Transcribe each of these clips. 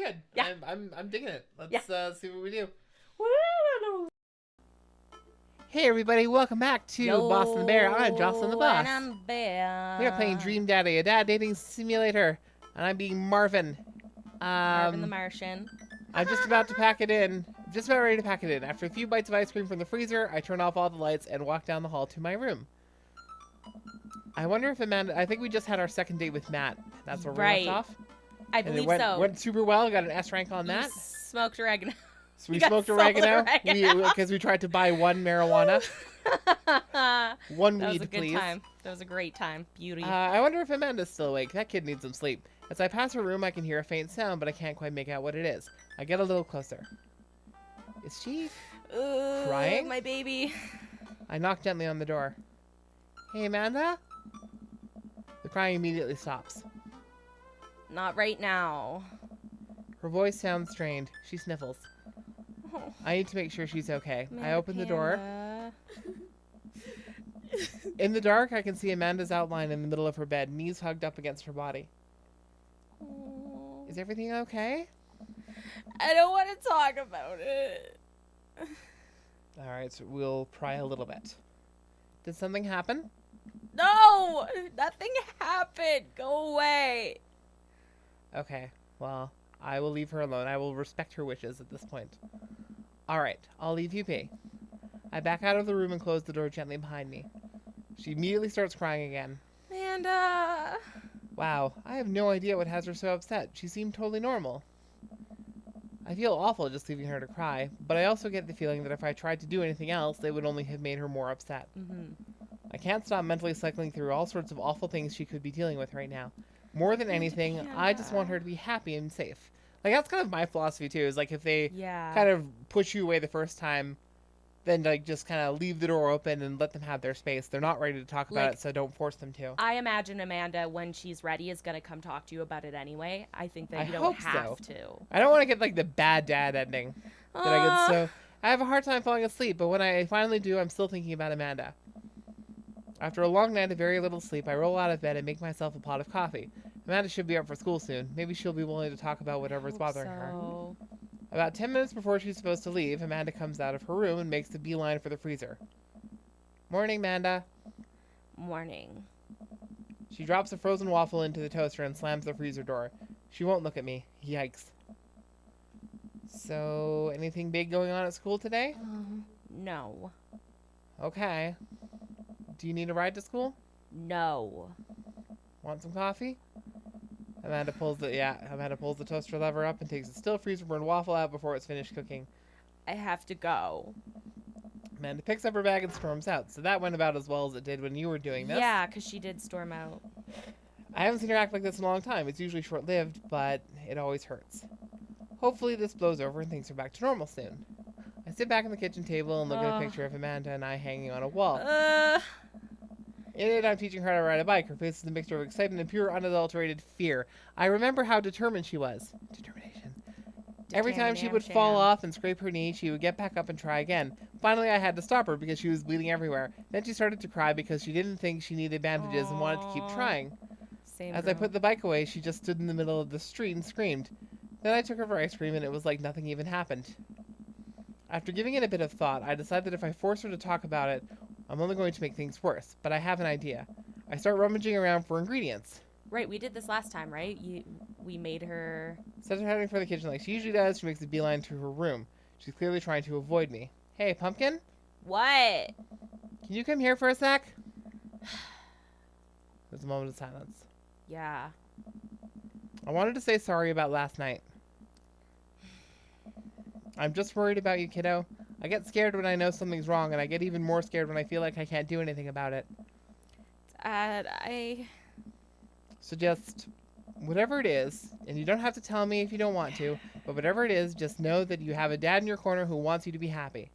good. Yeah. I'm digging it. Let's see what we do. Woo! Hey everybody, welcome back to Boss and the Bear. I'm Jocelyn the Boss. And I'm Bear. We are playing Dream Daddy, a dad dating simulator, and I'm being Marvin. Marvin the Martian. I'm just about to pack it in. Just about ready to pack it in. After a few bites of ice cream from the freezer, I turn off all the lights and walk down the hall to my room. I wonder if Amanda... I think we just had our second date with Matt. That's where we left off. I believe so. Went super well. Got an S rank on that. Smoked oregano. So we smoked oregano because we tried to buy one marijuana. One that weed, was a good please. time. That was a great time. Beauty. I wonder if Amanda's still awake. That kid needs some sleep. As I pass her room, I can hear a faint sound, but I can't quite make out what it is. I get a little closer. Is she crying? My baby. I knock gently on the door. Hey, Amanda? The crying immediately stops. Not right now. Her voice sounds strained. She sniffles. Oh, I need to make sure she's okay. Amanda I open the door. Panda. In the dark, I can see Amanda's outline in the middle of her bed, knees hugged up against her body. Oh. Is everything okay? I don't want to talk about it. Alright, so we'll pry a little bit. Did something happen? No! Nothing happened. Go away. Okay, well, I will leave her alone. I will respect her wishes at this point. Alright, I'll leave you be. I back out of the room and close the door gently behind me. She immediately starts crying again. Amanda. Wow, I have no idea what has her so upset. She seemed totally normal. I feel awful just leaving her to cry, but I also get the feeling that if I tried to do anything else, it would only have made her more upset. I can't stop mentally cycling through all sorts of awful things she could be dealing with right now. More than anything, I just want her to be happy and safe. Like, that's kind of my philosophy, too, is, like, if they kind of push you away the first time, then, like, just kind of leave the door open and let them have their space. They're not ready to talk about it, so don't force them to. I imagine Amanda, when she's ready, is going to come talk to you about it anyway. I think that you don't have to. I don't want to get, like, the bad dad ending that I get. So I have a hard time falling asleep, but when I finally do, I'm still thinking about Amanda. After a long night of very little sleep, I roll out of bed and make myself a pot of coffee. Amanda should be up for school soon. Maybe she'll be willing to talk about whatever's bothering her. About 10 minutes before she's supposed to leave, Amanda comes out of her room and makes the beeline for the freezer. Morning, Amanda. Morning. She drops a frozen waffle into the toaster and slams the freezer door. She won't look at me. Yikes. So, anything big going on at school today? No. Okay. Do you need a ride to school? No. Want some coffee? Amanda pulls the toaster lever up and takes a still freezer burned waffle out before it's finished cooking. I have to go. Amanda picks up her bag and storms out. So that went about as well as it did when you were doing this. Yeah, because she did storm out. I haven't seen her act like this in a long time. It's usually short-lived, but it always hurts. Hopefully this blows over and things are back to normal soon. I sit back on the kitchen table and look at a picture of Amanda and I hanging on a wall. In it, I'm teaching her how to ride a bike. Her face is a mixture of excitement and pure, unadulterated fear. I remember how determined she was. Determination. Every time she would fall off and scrape her knee, she would get back up and try again. Finally, I had to stop her because she was bleeding everywhere. Then she started to cry because she didn't think she needed bandages and wanted to keep trying. As I put the bike away, she just stood in the middle of the street and screamed. Then I took her for ice cream and it was like nothing even happened. After giving it a bit of thought, I decided that if I force her to talk about it, I'm only going to make things worse, but I have an idea. I start rummaging around for ingredients. Right, we did this last time, right? We made her... Instead of heading for the kitchen like she usually does, she makes a beeline to her room. She's clearly trying to avoid me. Hey, Pumpkin? What? Can you come here for a sec? There's a moment of silence. Yeah. I wanted to say sorry about last night. I'm just worried about you, kiddo. I get scared when I know something's wrong, and I get even more scared when I feel like I can't do anything about it. Dad, So just, whatever it is, and you don't have to tell me if you don't want to, but whatever it is, just know that you have a dad in your corner who wants you to be happy.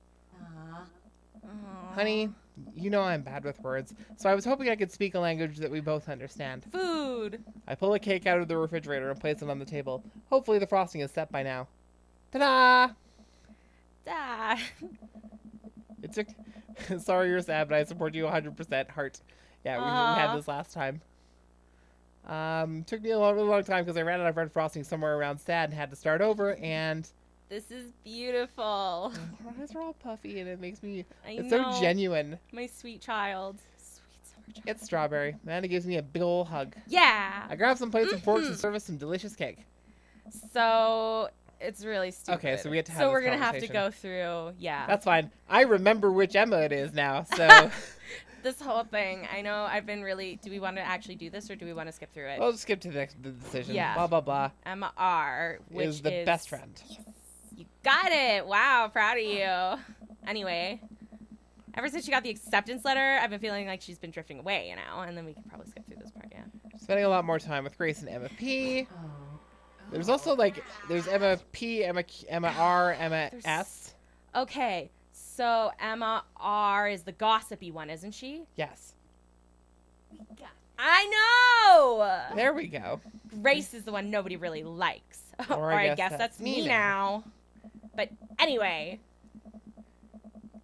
Honey, you know I'm bad with words, so I was hoping I could speak a language that we both understand. Food! I pull a cake out of the refrigerator and place it on the table. Hopefully the frosting is set by now. Ta-da! Dad! It took... Sorry you're sad, but I support you 100%. Heart. Yeah, we had this last time. Took me a really long time because I ran out of red frosting somewhere around SAD and had to start over, and This is beautiful. my eyes are all puffy, and it makes me... I It's know. so genuine. My sweet child. Sweet summer child. It's strawberry. Amanda gives me a big ol' hug. Yeah. I grabbed some plates and forks and served us some delicious cake. So it's really stupid. Okay, so we get to have So this we're gonna have to conversation. go through. Yeah. That's fine. I remember which Emma it is now, so... This whole thing. I know I've been really. Do we want to actually do this or do we want to skip through it? We'll just skip to the decision. Yeah. Blah, blah, blah. Emma R, which Is the best friend. You got it. Wow, proud of you. Anyway, ever since she got the acceptance letter, I've been feeling like she's been drifting away, you know. And then we can probably skip through this part. Yeah. Spending a lot more time with Grace and Emma P. There's also, like, there's Emma P, Emma R, Emma S. Okay. So Emma R is the gossipy one, isn't she? Yes. I know. There we go. Grace is the one nobody really likes. Or I guess that's me now. But anyway.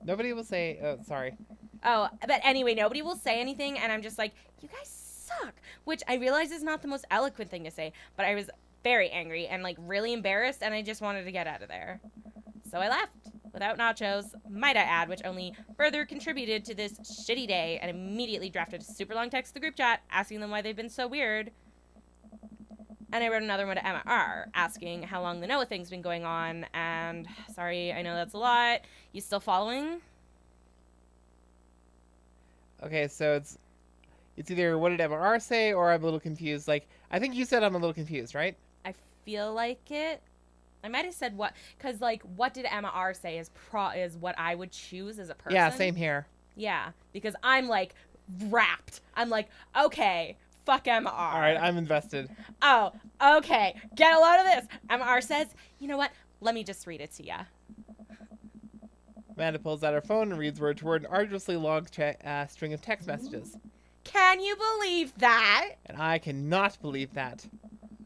Nobody will say, oh, sorry. Oh, but anyway, nobody will say anything, and I'm just like, you guys suck. Which I realize is not the most eloquent thing to say, but I was very angry and, like, really embarrassed, and I just wanted to get out of there. So I left. Without nachos, might I add, which only further contributed to this shitty day, and immediately drafted a super long text to the group chat asking them why they've been so weird. And I wrote another one to Emma R, asking how long the Noah thing's been going on, and sorry, I know that's a lot. You still following? Okay, so it's either what did Emma R say, or I'm a little confused. Like, I think you said I'm a little confused, right? I feel like it. I might have said what, because, like, what did Emma R say is what I would choose as a person. Yeah, same here. Yeah, because I'm, like, wrapped. I'm like, okay, fuck Emma R. All right, I'm invested. Oh, okay, get a load of this. Emma R says, you know what? Let me just read it to ya. Amanda pulls out her phone and reads word to word an arduously long string of text messages. Can you believe that? And I cannot believe that.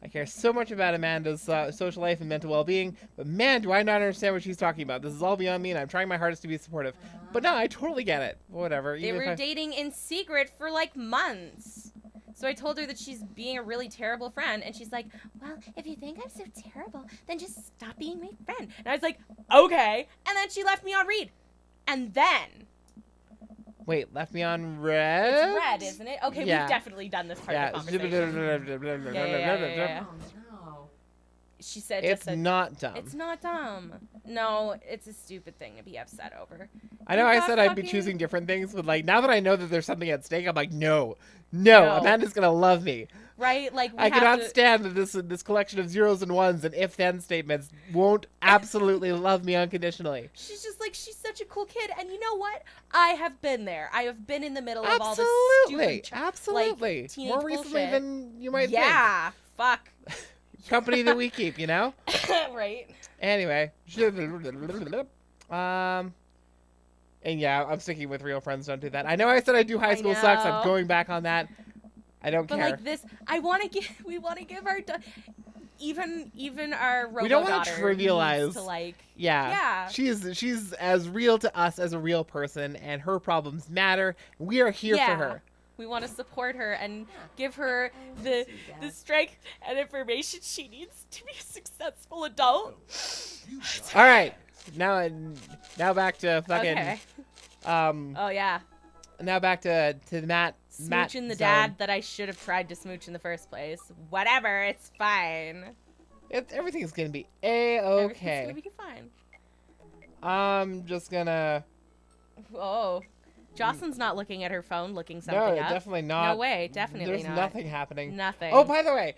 I care so much about Amanda's social life and mental well-being, but man, do I not understand what she's talking about. This is all beyond me, and I'm trying my hardest to be supportive. But no, I totally get it. Whatever. They were dating in secret for, like, months. So I told her that she's being a really terrible friend, and she's like, well, if you think I'm so terrible, then just stop being my friend. And I was like, okay. And then she left me on read. And then... Wait, left me on red? It's red, isn't it? Okay, Yeah. we've definitely done this part of the conversation. Yeah. Oh, no. She said It's just not dumb. It's not dumb. No, it's a stupid thing to be upset over. I know You've I got said I'd be fucking- choosing different things, but like now that I know that there's something at stake, I'm like, no, Amanda's gonna love me. Right? Like, we I have cannot to... stand that this collection of zeros and ones and if-then statements won't absolutely love me unconditionally. She's just like, she's such a cool kid. And you know what? I have been there. I have been in the middle of all this stupid... Absolutely. like, teenage More recently bullshit. than you might Yeah. Fuck. think. Company that we keep, you know? Right? Anyway. And yeah, I'm sticking with real friends don't do that. I know I said I do high school sucks. I'm know. going back on that. I don't But care. like this, we want to give our... Even our robo We don't want to daughter trivialize. needs to, like... Yeah. Yeah. She's as real to us as a real person, and her problems matter. We are here for her. We want to support her and give her the strength and information she needs to be a successful adult. All right. Now back to fucking Okay. Oh yeah. Now back to Matt Smooching the zone. dad that I should have tried to smooch in the first place. Whatever, it's fine. Everything's gonna be Everything's okay. gonna be fine. I'm just gonna. Oh. Jocelyn's not looking at her phone looking something No, up. definitely not. No way, definitely There's not. nothing happening. Nothing. Oh, by the way,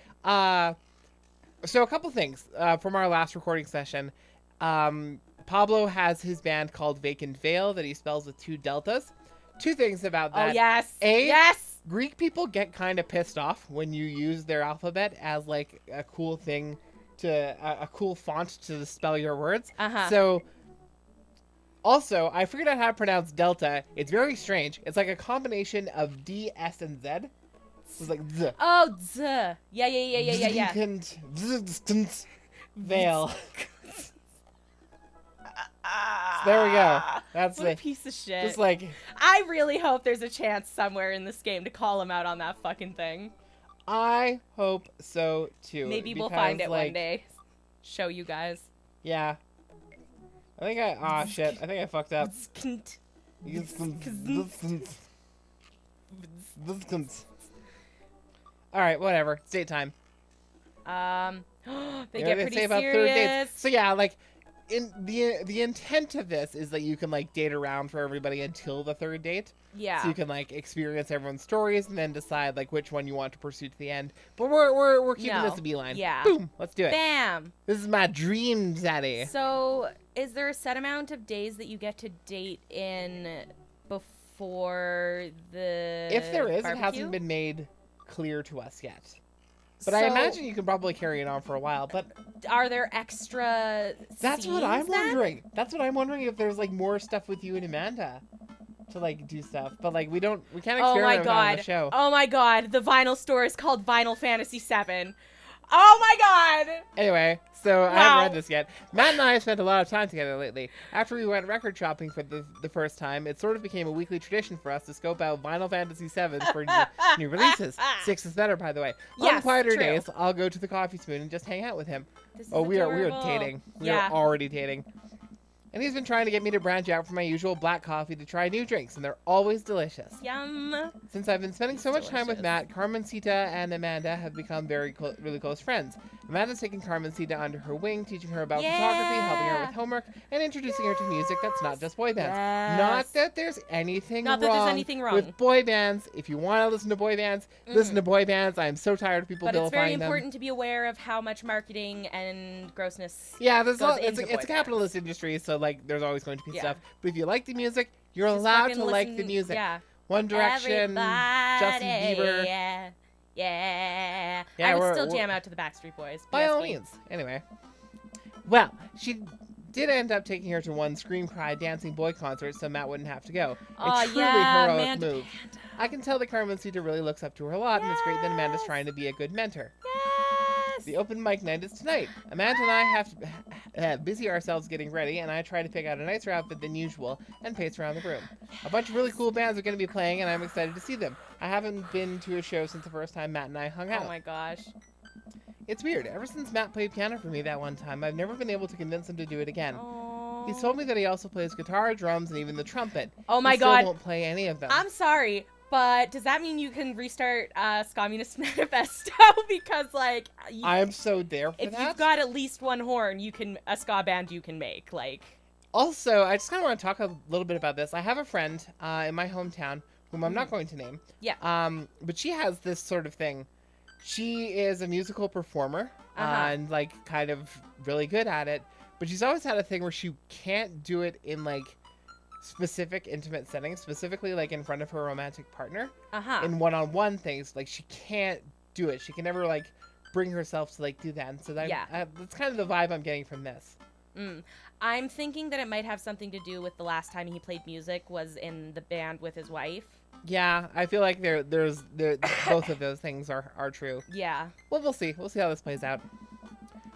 so a couple things from our last recording session. Pablo has his band called Vacant Veil that he spells with 2 deltas. 2 things about that. Oh, yes. A, yes. Greek people get kind of pissed off when you use their alphabet as like a cool thing to a cool font to spell your words. Uh-huh. So also, I figured out how to pronounce delta. It's very strange. It's like a combination of D, S, and Z. It's like Z. Oh, z. Yeah. Vdzscdzsnt Veil. So there we go. That's What a it. piece of shit. Just like I really hope there's a chance somewhere in this game to call him out on that fucking thing. I hope so too. Maybe we'll because, find it like, one day. Show you guys. Yeah. Shit. I think I fucked up. Vdzscdzsnt. Alright, whatever. It's date time. They You know get what pretty say about third serious. dates? So yeah, like, in the intent of this is that you can, like, date around for everybody until the third date. Yeah. So you can, like, experience everyone's stories and then decide, like, which one you want to pursue to the end. But we're keeping No. this a beeline. Yeah. Boom. Let's do it. Bam. This is my dream daddy. So, is there a set amount of days that you get to date in before the If there is, it barbecue? hasn't been made clear to us yet. But I imagine you can probably carry it on for a while. But are there extra that's what scenes I'm then? wondering. That's what I'm wondering, if there's, like, more stuff with you and Amanda to, like, do stuff. But, like, we can't experiment Oh my with that on the god. show. Oh my god. The vinyl store is called Vinyl Fantasy 7. Oh my god. Anyway, so I Wow. haven't read this yet. Matt and I have spent a lot of time together lately. After we went record shopping for the first time, it sort of became a weekly tradition for us to scope out Vinyl Fantasy 7 for new releases. 6 is better, by the way. On Yes, quieter true. days, I'll go to the Coffee Spoon and just hang out with him. This is We are adorable. dating. We Yeah. are already dating. And he's been trying to get me to branch out from my usual black coffee to try new drinks, and they're always delicious. Yum. Since I've been spending so much time with Delicious. Matt, Carmencita and Amanda have become really close friends. Amanda's taking Carmencita under her wing, teaching her about photography, helping her Yeah. with homework, and introducing her to music that's not just boy bands. Yes. Not that there's anything Not that wrong there's anything wrong. with boy bands. If you want to listen to boy bands, listen to boy bands. I'm so tired of people But it's very vilifying them. important to be aware of how much marketing and grossness. Yeah, goes it's into a boy capitalist industry, so, like, there's always going to be Yeah. stuff. But if you like the music, you're Just allowed fucking to like the listen- music. Yeah. One Direction, Justin Everybody, Bieber. Yeah. Yeah. Yeah, I would we're- still we're- jam out to the Backstreet Boys. but By yes, all please. means. Anyway. Well, she did end up taking her to one Scream Cry Dancing Boy concert so Matt wouldn't have to go. Aw, A truly yeah, heroic Amanda, move. I can tell that Carmencita really looks up to her a lot, and it's great that Amanda's trying to be a good mentor. Yes. The open mic night is tonight. Amanda and I have to busy ourselves getting ready, and I try to pick out a nicer outfit than usual and pace around the room. A bunch of really cool bands are going to be playing, and I'm excited to see them. I haven't been to a show since the first time Matt and I hung out. Oh my gosh. It's weird. Ever since Matt played piano for me that one time, I've never been able to convince him to do it again. Aww. He's told me that he also plays guitar, drums, and even the trumpet. Oh my he still god. won't play any of them. I'm sorry, but does that mean you can restart Communist Manifesto? Because, like, I'm so there for if that. you've got at least one horn, a ska band you can make. Like, Also, I just kind of want to talk a little bit about this. I have a friend in my hometown whom I'm not going to name. Yeah. But she has this sort of thing. She is a musical performer and, like, kind of really good at it. But she's always had a thing where she can't do it in, like, specific intimate settings, specifically, like, in front of her romantic partner. In one-on-one things. Like, she can't do it. She can never, like, bring herself to, like, do that. And so that's kind of the vibe I'm getting from this. I'm thinking that it might have something to do with the last time he played music was in the band with his wife. Yeah, I feel like there's both of those things are true. Yeah. Well, we'll see. We'll see how this plays out.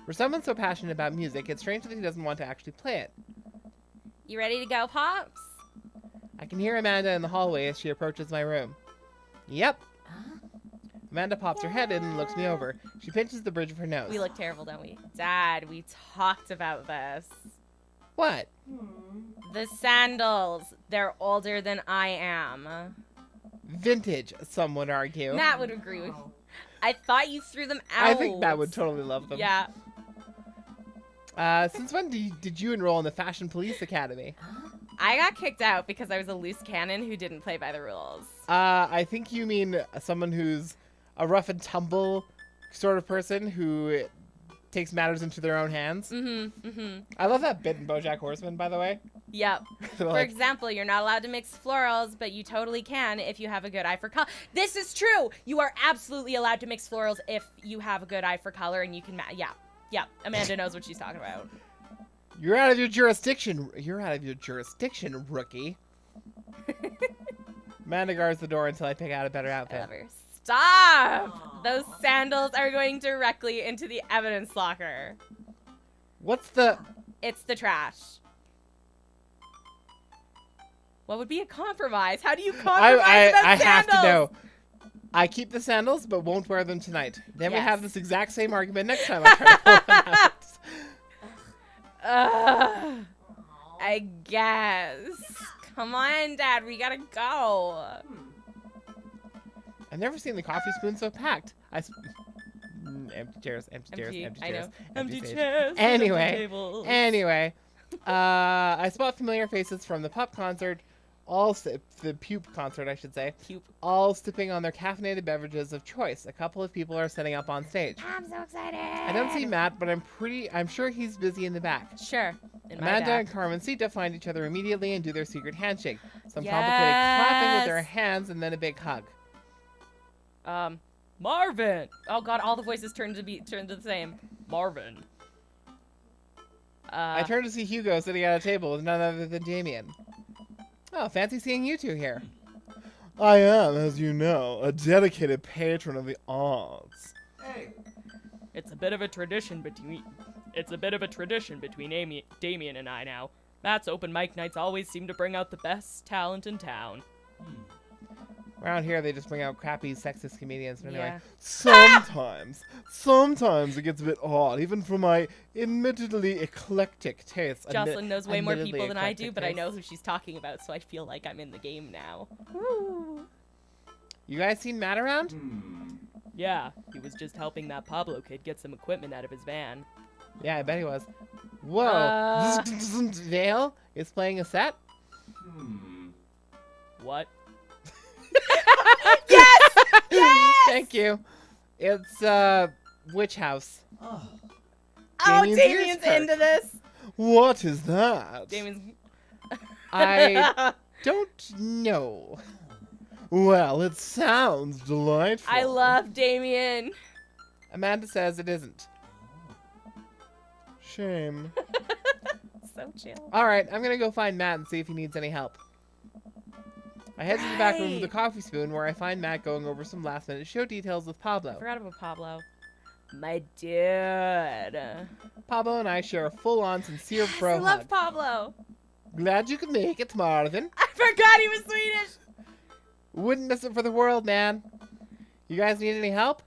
For someone so passionate about music, it's strange that he doesn't want to actually play it. You ready to go, Pops? I can hear Amanda in the hallway as she approaches my room. Yep. Amanda pops her head in and looks me over. She pinches the bridge of her nose. We look terrible, don't we? Dad, we talked about this. What? The sandals. They're older than I am. Vintage, some would argue. Matt would agree with you. I thought you threw them out. I think Matt would totally love them. Yeah. Since when did you enroll in the Fashion Police Academy? I got kicked out because I was a loose cannon who didn't play by the rules. I think you mean someone who's a rough and tumble sort of person who takes matters into their own hands. I love that bit in BoJack Horseman, by the way. Yep. For Like, example, you're not allowed to mix florals, but you totally can if you have a good eye for color. This is true. You are absolutely allowed to mix florals if you have a good eye for color and you can yeah. Amanda knows what she's talking about. you're out of your jurisdiction. You're out of your jurisdiction, rookie. Amanda guards the door until I pick out a better I outfit. love her. Stop! Those sandals are going directly into the evidence locker. What's the... It's the trash. What would be a compromise? How do you compromise about I have to sandals? know. I keep the sandals, but won't wear them tonight. Then we Yes. have this exact same argument next time I try to pull them out. I guess. Come on, Dad. We gotta go. I've never seen the coffee spoon so packed. Empty chairs, empty chairs, empty I chairs. know. Empty stage. chairs. Anyway, empty tables. I spot familiar faces from the pup concert, the pupe concert, I should say, Cute. all sipping on their caffeinated beverages of choice. A couple of people are setting up on stage. I'm so excited. I don't see Matt, but I'm sure he's busy in the back. Sure. In my Amanda back. and Carmencita find each other immediately and do their secret handshake. Some complicated clapping with their Yes. hands and then a big hug. Marvin. Oh God, all the voices turned to the same. Marvin. I turn to see Hugo sitting at a table with none other than Damien. Oh, fancy seeing you two here. I am, as you know, a dedicated patron of the arts. Hey, It's a bit of a tradition between Damien and I now. Matt's open mic nights always seem to bring out the best talent in town. Around here, they just bring out crappy sexist comedians. But anyway, Yeah. sometimes it gets a bit odd, even for my admittedly eclectic taste. Jocelyn knows way more admittedly people than I do, eclectic but I know tastes. who she's talking about, so I feel like I'm in the game now. You guys seen Matt around? Yeah, he was just helping that Pablo kid get some equipment out of his van. Yeah, I bet he was. Whoa. Uh. Vale is playing a set? What? Yes! Yes! Thank you. It's, Witch House. Oh, Damien's ears Damien's hurt. into this. What is that? Damien's. I don't know. Well, it sounds delightful. I love Damien. Amanda says it isn't. Shame. So chill. Alright, I'm gonna go find Matt and see if he needs any help. I head to the back room of the Right. coffee spoon where I find Matt going over some last minute show details with Pablo. Forgot about Pablo. My dude. Pablo and I share a full on sincere Yes, bro I love hug. Pablo. Glad you could make it, Marvin. I forgot he was Swedish. Wouldn't miss it for the world, man. You guys need any help?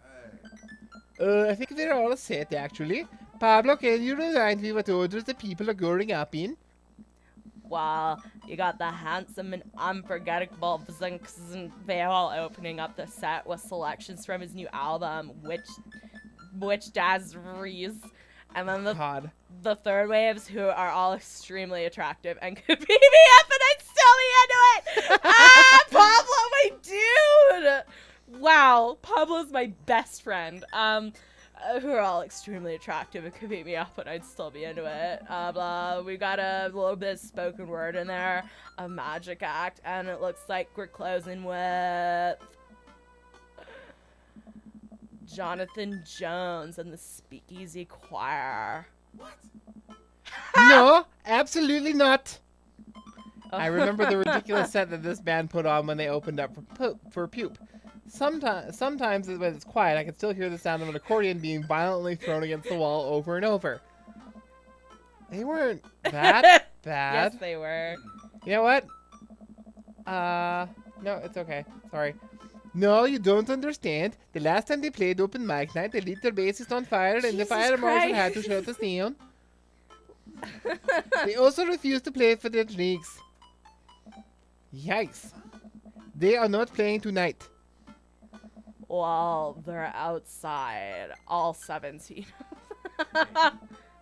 I think they're all set, actually. Pablo, can you remind me what orders the people are going up in? Well, you got the handsome and unforgettable Vdzscdzsnt opening up the set with selections from his new album, Which Jazz Rees. And then God. the third waves, who are all extremely attractive and could beat me up and I'd still be into it. Ah, Pablo, my dude. Wow, Pablo's my best friend. Who are all extremely attractive and could beat me up and I'd still be into it. Blah. We got a little bit of spoken word in there, a magic act, and it looks like we're closing with Jonathan Jones and the Speakeasy Choir. No, absolutely not. Oh. I remember the ridiculous set that this band put on when they opened up for Pupe. Sometimes when it's quiet, I can still hear the sound of an accordion being violently thrown against the wall over and over. They weren't that bad. Yes, they were. You know what? No, it's okay. Sorry. No, you don't understand. The last time they played open mic night, they lit their bassist on fire and the Jesus fire marshal Christ. had to shut us down. They also refused to play for their drinks. Yikes. They are not playing tonight. Well, they're outside. All 17.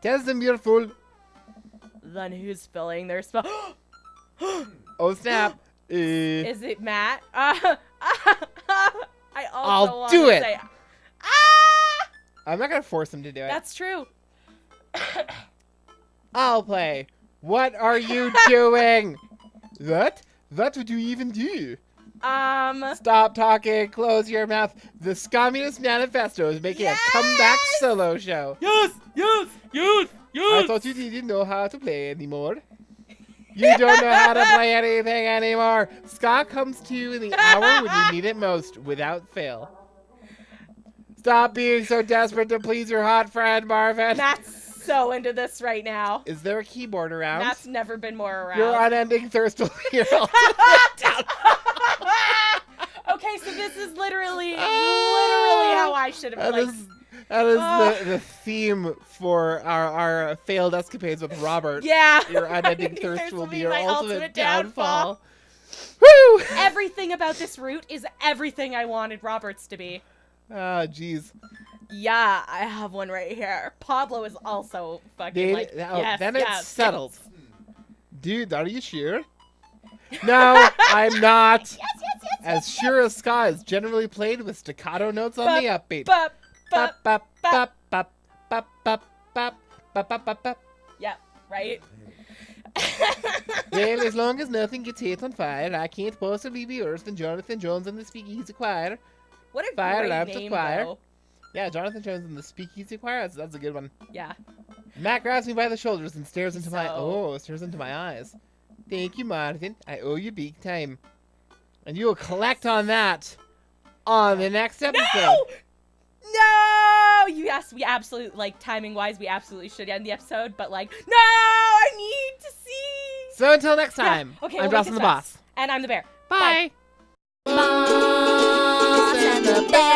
Tell them you're full. Then who's filling their spot? Oh, snap. Is it Matt? I also I'll want do to it. say, ah! I'm not going to force them to do it. That's true. I'll play. What are you doing? What? What would you even do? Stop talking. Close your mouth. The Communist Manifesto is making a comeback solo show. Yes! I thought you didn't know how to play anymore. You don't know how to play anything anymore. Ska comes to you in the hour when you need it most, without fail. Stop being so desperate to please your hot friend, Marvin. Matt's so into this right now. Is there a keyboard around? Matt's never been more around. Your unending thirst will be your ultimate. Okay, Okay, so this is literally how I should have like. That is the theme for our failed escapades with Robert. Yeah. Your unending thirst This will be your my ultimate downfall. downfall. Woo! Everything about this route is everything I wanted Robert's to be. Ah, jeez. Yeah, I have one right here. Pablo is also fucking like, yes, then yes, it's settled. Dude, are you sure? No, I'm not. As sure as Ska is generally played with staccato notes on the upbeat. Bup, bup, Bop, bup. bop, bop, bop, bop, bop, bop, bop, bop, bop. Yeah, right? Well, as long as nothing gets hit on fire, I can't possibly be worse than Jonathan Jones and the Speakeasy Choir. What a Fire great lamps of name, choir. though. Yeah, Jonathan Jones and the Speakeasy Choir. That's a good one. Yeah. Matt grabs me by the shoulders and stares into my So- eyes. Thank you, Martin. I owe you big time. And you will collect on that on the next episode. No! No! Yes, we absolutely, like, timing-wise, we absolutely should end the episode, but, like, no! I need to see! So until next time, Okay, I'm we'll Dawson make the it Boss. And I'm the bear. Bye. Boss and the bear.